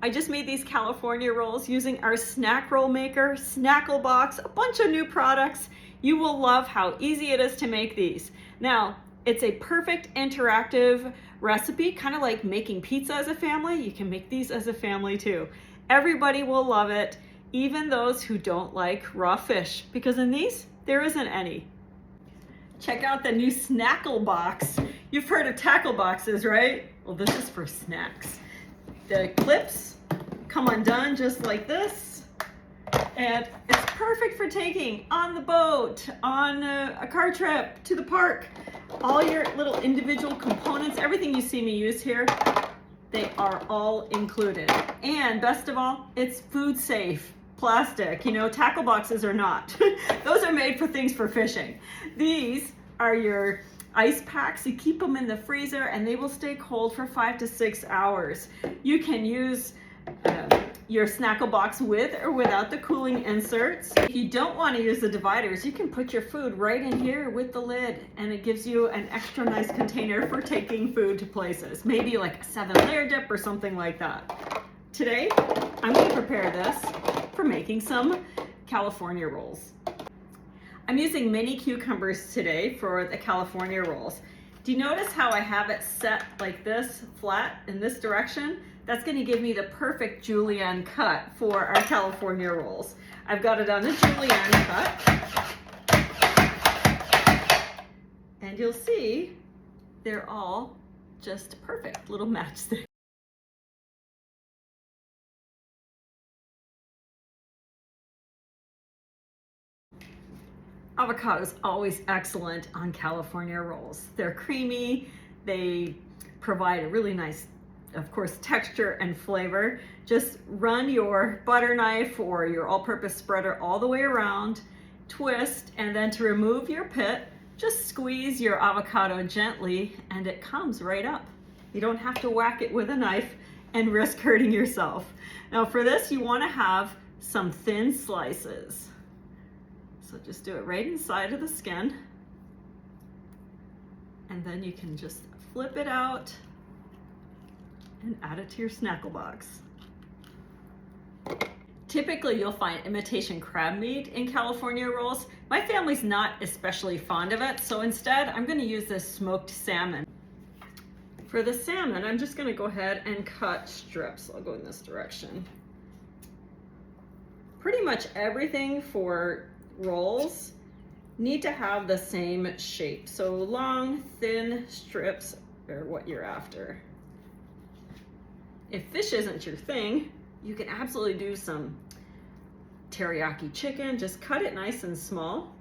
I just made these California rolls using our snack roll maker, Snackle Box, a bunch of new products. You will love how easy it is to make these. Now, it's a perfect interactive recipe, kind of like making pizza as a family. You can make these as a family too. Everybody will love it, even those who don't like raw fish, because in these, there isn't any. Check out the new Snackle Box. You've heard of tackle boxes, right? Well, this is for snacks. The clips come undone just like this, and it's perfect for taking on the boat, on a car trip, to the park. All your little individual components, everything you see me use here, they are all included. And best of all, it's food safe. Plastic, you know, tackle boxes are not. Those are made for things for fishing. These are your ice packs. You keep them in the freezer and they will stay cold for 5 to 6 hours. You can use your Snackle Box with or without the cooling inserts. If you don't want to use the dividers, you can put your food right in here with the lid, and it gives you an extra nice container for taking food to places. Maybe like a 7-layer dip or something like that. Today, I'm going to prepare this for making some California rolls. I'm using mini cucumbers today for the California rolls. Do you notice how I have it set like this, flat in this direction? That's going to give me the perfect julienne cut for our California rolls. I've got it on a julienne cut. And you'll see they're all just perfect little matchsticks. Avocado is always excellent on California rolls. They're creamy, they provide a really nice, of course, texture and flavor. Just run your butter knife or your all-purpose spreader all the way around, twist, and then to remove your pit, just squeeze your avocado gently and it comes right up. You don't have to whack it with a knife and risk hurting yourself. Now for this, you want to have some thin slices. So just do it right inside of the skin, and then you can just flip it out and add it to your Snackle Box. Typically you'll find imitation crab meat in California rolls. My family's not especially fond of it, so instead I'm going to use this smoked salmon. For the salmon, I'm just going to go ahead and cut strips. I'll go in this direction. Pretty much everything for rolls need to have the same shape. So long, thin strips are what you're after. If fish isn't your thing, you can absolutely do some teriyaki chicken. Just cut it nice and small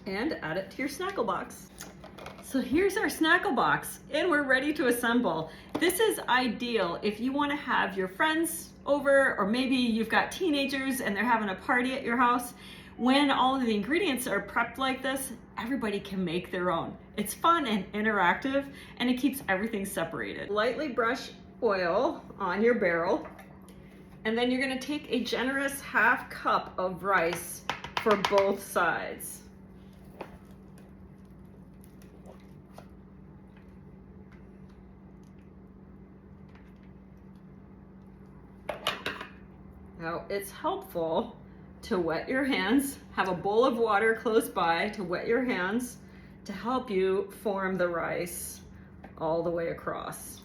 and add it to your Snackle Box. So here's our Snackle Box, and we're ready to assemble. This is ideal if you want to have your friends over, or maybe you've got teenagers and they're having a party at your house. When all of the ingredients are prepped like this, everybody can make their own. It's fun and interactive, and it keeps everything separated. Lightly brush oil on your barrel, and then you're going to take a generous ½ cup of rice for both sides. Now, it's helpful to wet your hands. Have a bowl of water close by to wet your hands to help you form the rice all the way across.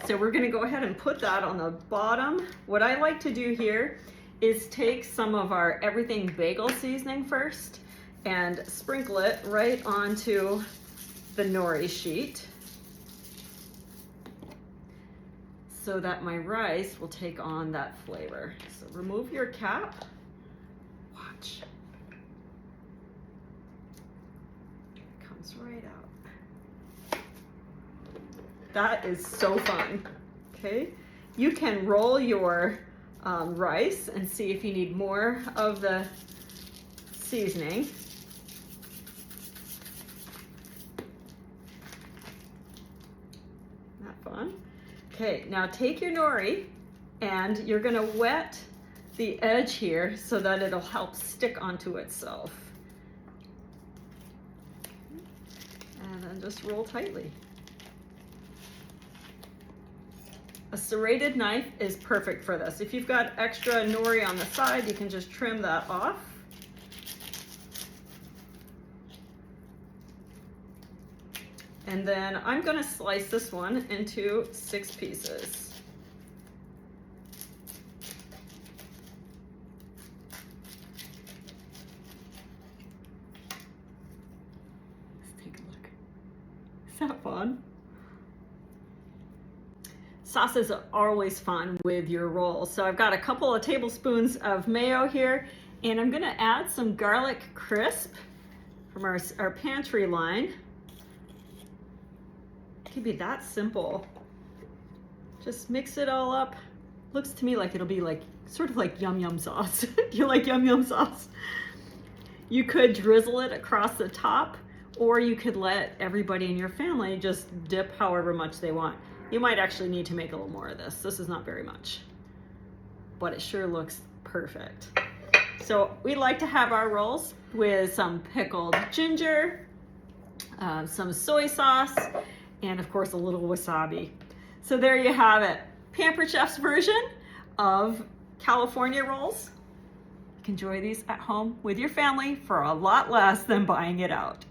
So we're going to go ahead and put that on the bottom. What I like to do here is take some of our everything bagel seasoning first and sprinkle it right onto the nori sheet so that my rice will take on that flavor. So remove your cap. Watch. It comes comes right out. That is so fun. Okay, you can roll your rice and see if you need more of the seasoning. Not fun. Okay, now take your nori and you're gonna wet the edge here so that it'll help stick onto itself. And then just roll tightly. A serrated knife is perfect for this. If you've got extra nori on the side, you can just trim that off. And then I'm gonna slice this one into 6 pieces. Let's take a look. Is that fun? Sauces are always fun with your rolls. So I've got a couple of tablespoons of mayo here, and I'm gonna add some garlic crisp from our pantry line. It can be that simple. Just mix it all up. Looks to me like it'll be like sort of like yum yum sauce. Do you like yum yum sauce? You could drizzle it across the top, or you could let everybody in your family just dip however much they want. You might actually need to make a little more of this. This is not very much, but it sure looks perfect. So we like to have our rolls with some pickled ginger, some soy sauce, and of course a little wasabi. So there you have it. Pampered Chef's version of California rolls. You can enjoy these at home with your family for a lot less than buying it out.